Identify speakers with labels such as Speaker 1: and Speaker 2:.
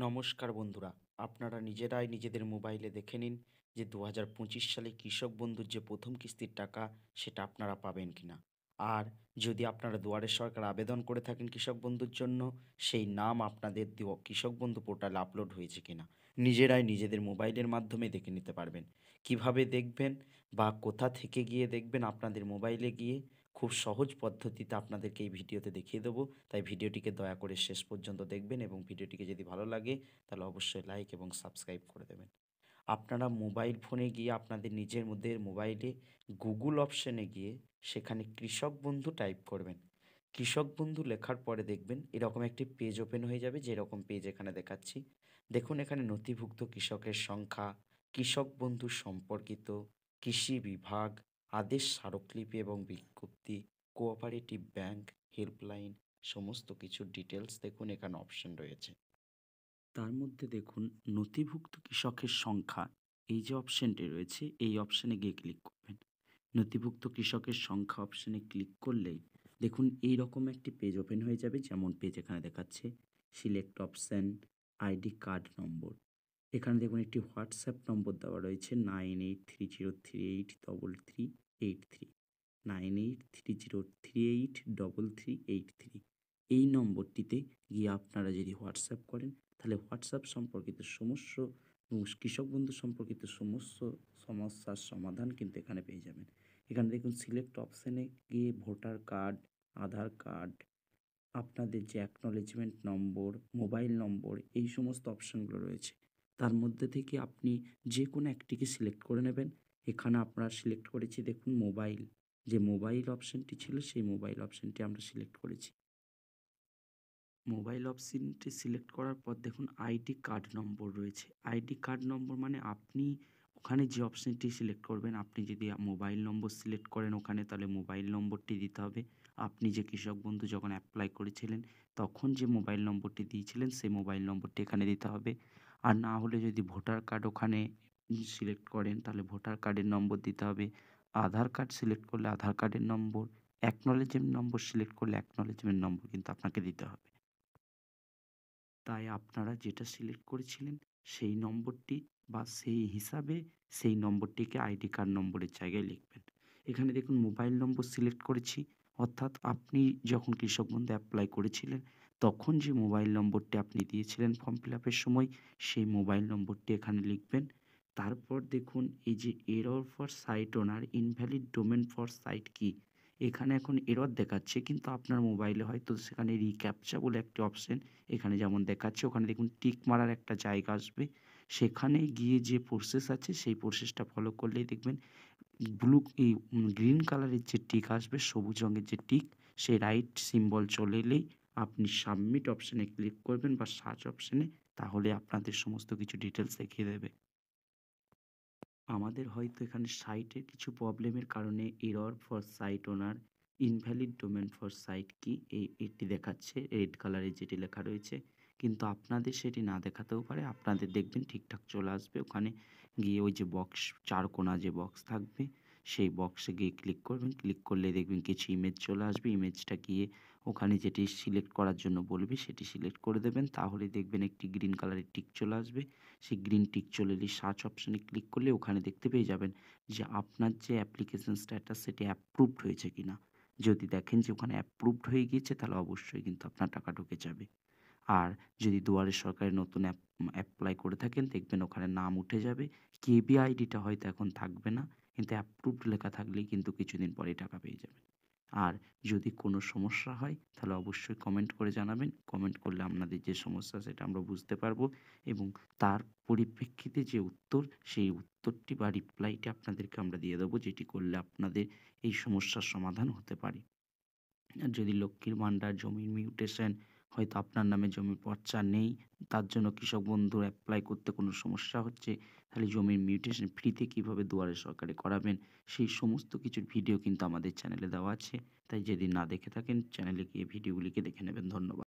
Speaker 1: নমস্কার বন্ধুরা, আপনারা নিজেরাই নিজেদের মোবাইলে দেখে নিন যে ২০২৫ সালে কৃষক বন্ধুর যে প্রথম কিস্তির টাকা সেটা আপনারা পাবেন কিনা। আর যদি আপনারা দুয়ারে সরকার আবেদন করে থাকেন কৃষক বন্ধুর জন্য, সেই নাম আপনাদের কৃষক বন্ধু পোর্টালে আপলোড হয়েছে কিনা নিজেরাই নিজেদের মোবাইলের মাধ্যমে দেখে নিতে পারবেন। কিভাবে দেখবেন বা কোথা থেকে গিয়ে দেখবেন, আপনাদের মোবাইলে গিয়ে খুব সহজ পদ্ধতিতে আপনাদেরকে এই ভিডিওতে দেখিয়ে দেবো। তাই ভিডিওটিকে দয়া করে শেষ পর্যন্ত দেখবেন এবং ভিডিওটিকে যদি ভালো লাগে তাহলে অবশ্যই লাইক এবং সাবস্ক্রাইব করে দেবেন। আপনারা মোবাইল ফোনে গিয়ে আপনাদের নিজের মধ্যে মোবাইলে গুগল অপশনে গিয়ে সেখানে কৃষক বন্ধু টাইপ করবেন। কৃষক বন্ধু লেখার পরে দেখবেন এরকম একটি পেজ ওপেন হয়ে যাবে, যেরকম পেজ এখানে দেখাচ্ছি। দেখুন এখানে নথিভুক্ত কৃষকের সংখ্যা, কৃষক বন্ধু সম্পর্কিত, কৃষি বিভাগ, আদেশ স্মারকলিপি এবং বিজ্ঞপ্তি, কোঅপারেটিভ ব্যাংক, হেল্পলাইন, সমস্ত কিছুর ডিটেলস দেখুন এখানে অপশন রয়েছে। তার মধ্যে দেখুন নথিভুক্ত কৃষকের সংখ্যা, এই যে অপশনটি রয়েছে এই অপশনে গিয়ে ক্লিক করবেন। নথিভুক্ত কৃষকের সংখ্যা অপশনে ক্লিক করলেই দেখুন এই রকম একটি পেজ ওপেন হয়ে যাবে, যেমন পেজ এখানে দেখাচ্ছে। সিলেক্ট অপশন, আইডি কার্ড নম্বর। এখানে দেখুন একটি হোয়াটসঅ্যাপ নম্বর দেওয়া রয়েছে 9830383383, 9830383383। এই নম্বরটিতে গিয়ে আপনারা যদি হোয়াটসঅ্যাপ করেন তাহলে হোয়াটসঅ্যাপ সম্পর্কিত সমস্ত কৃষক বন্ধু সম্পর্কিত সমস্ত সমস্যার সমাধান কিন্তু এখানে পেয়ে যাবেন। এখানে দেখুন সিলেক্ট অপশানে গিয়ে ভোটার কার্ড, আধার কার্ড, আপনাদের যে অ্যাকনলেজমেন্ট নম্বর, মোবাইল নম্বর, এই সমস্ত অপশানগুলো রয়েছে। তার মধ্যে থেকে আপনি যে কোনো একটিকে সিলেক্ট করে নেবেন। এখানে আমরা সিলেক্ট করেছি দেখুন মোবাইল, যে মোবাইল অপশানটি ছিল সেই মোবাইল অপশানটি আমরা সিলেক্ট করেছি। মোবাইল অপশনটি সিলেক্ট করার পর দেখুন আইডি কার্ড নম্বর রয়েছে। আইডি কার্ড নম্বর মানে আপনি ওখানে যে অপশনটি সিলেক্ট করবেন, আপনি যদি মোবাইল নম্বর সিলেক্ট করেন ওখানে তাহলে মোবাইল নম্বরটি দিতে হবে। আপনি যে কৃষক বন্ধু যখন অ্যাপ্লাই করেছিলেন তখন যে মোবাইল নম্বরটি দিয়েছিলেন সেই মোবাইল নম্বরটি এখানে দিতে হবে। আর না হলে যদি ভোটার কার্ড ওখানে সিলেক্ট করেন তাহলে ভোটার কার্ডের নম্বর দিতে হবে। আধার কার্ড সিলেক্ট করলে আধার কার্ডের নম্বর, অ্যাকনলেজমেন্ট নম্বর সিলেক্ট করলে অ্যাকনলেজমেন্ট নম্বর কিন্তু আপনাকে দিতে হবে। তাই আপনারা যেটা সিলেক্ট করেছিলেন সেই নম্বরটি বা সেই হিসাবে সেই নম্বরটিকে আইডি কার্ড নম্বরের জায়গায় লিখবেন। এখানে দেখুন মোবাইল নম্বর সিলেক্ট করেছি, অর্থাৎ আপনি যখন কৃষক বন্ধু অ্যাপ্লাই করেছিলেন তখন যে মোবাইল নম্বরটি আপনি দিয়েছিলেন ফর্ম ফিল আপের সময় সেই মোবাইল নম্বরটি এখানে লিখবেন। তারপর দেখুন এই যে error for site owner invalid domain for site কি, এখানে এখন এরর দেখাচ্ছে কিন্তু আপনার মোবাইলে হয়তো সেখানে রিক্যাপচা বলে একটি অপশন এখানে যেমন দেখাচ্ছে, ওখানে দেখুন টিক মারার একটা জায়গা আসবে। সেখানে গিয়ে যে প্রসেস আছে সেই প্রসেসটা ফলো করলেই দেখবেন গ্রিন কালারের যে টিক আসবে, সবুজ রঙের যে টিক, সেই রাইট সিম্বল চলে এলেই আপনি সাবমিট অপশনে ক্লিক করবেন বা সার্চ অপশনে, তাহলে আপনাদের সমস্ত কিছু ডিটেলস দেখিয়ে দেবে। আমাদের হয়তো এখানে সাইটের কিছু প্রবলেমের কারণে error for site owner invalid domain for site কি এটি দেখাচ্ছে রেড কালারের যেটি লেখা রয়েছে, কিন্তু আপনাদের সেটি না দেখাতেও পারে। আপনাদের দেখবেন ঠিকঠাক চলে আসবে। ওখানে গিয়ে ওই যে বক্স, চার কোণা যে বক্স থাকবে সেই বক্সে গিয়ে ক্লিক করবেন। ক্লিক করলে দেখবেন কিছু ইমেজ চলে আসবে। ইমেজটা গিয়ে ওখানে যেটি সিলেক্ট করার জন্য বলবে সেটি সিলেক্ট করে দেবেন, তাহলে দেখবেন একটি গ্রিন কালারের টিক চলে আসবে। সেই গ্রিন টিক চলে এলে সার্চ অপশনে ক্লিক করলে ওখানে দেখতে পেয়ে যাবেন যে আপনার যে অ্যাপ্লিকেশন স্ট্যাটাস সেটি অ্যাপ্রুভড হয়েছে কিনা। যদি দেখেন যে ওখানে অ্যাপ্রুভড হয়ে গিয়েছে তাহলে অবশ্যই কিন্তু আপনার টাকা ঢুকে যাবে। আর যদি দুয়ারে সরকারের নতুন অ্যাপ্লাই করে থাকেন দেখবেন ওখানে নাম উঠে যাবে। কেবি আইডিটা হয়তো এখন থাকবে না, কিন্তু অ্যাপ্রুভড লেখা থাকলেই কিন্তু কিছুদিন পরেই টাকা পেয়ে যাবেন। আর যদি কোনো সমস্যা হয় তাহলে অবশ্যই কমেন্ট করে জানাবেন। কমেন্ট করলে আপনাদের যে সমস্যা সেটা আমরা বুঝতে পারবো এবং তার পরিপ্রেক্ষিতে যে উত্তর, সেই উত্তরটি বা রিপ্লাইটি আপনাদেরকে আমরা দিয়ে দেবো, যেটি করলে আপনাদের এই সমস্যার সমাধান হতে পারে। আর যদি লক্ষ্মীর ভাণ্ডার, জমির মিউটেশন, হয়তো আপনার নামে জমির পর্চা নেই, তার জন্য কৃষক বন্ধুর অ্যাপ্লাই করতে কোনো সমস্যা হচ্ছে, তাহলে জমির মিউটেশন ফ্রিতে কীভাবে দুয়ারে সরকারে করাবেন সেই সমস্ত কিছুর ভিডিও কিন্তু আমাদের চ্যানেলে দেওয়া আছে। তাই যদি না দেখে থাকেন চ্যানেলে গিয়ে ভিডিওগুলিকে দেখে নেবেন। ধন্যবাদ।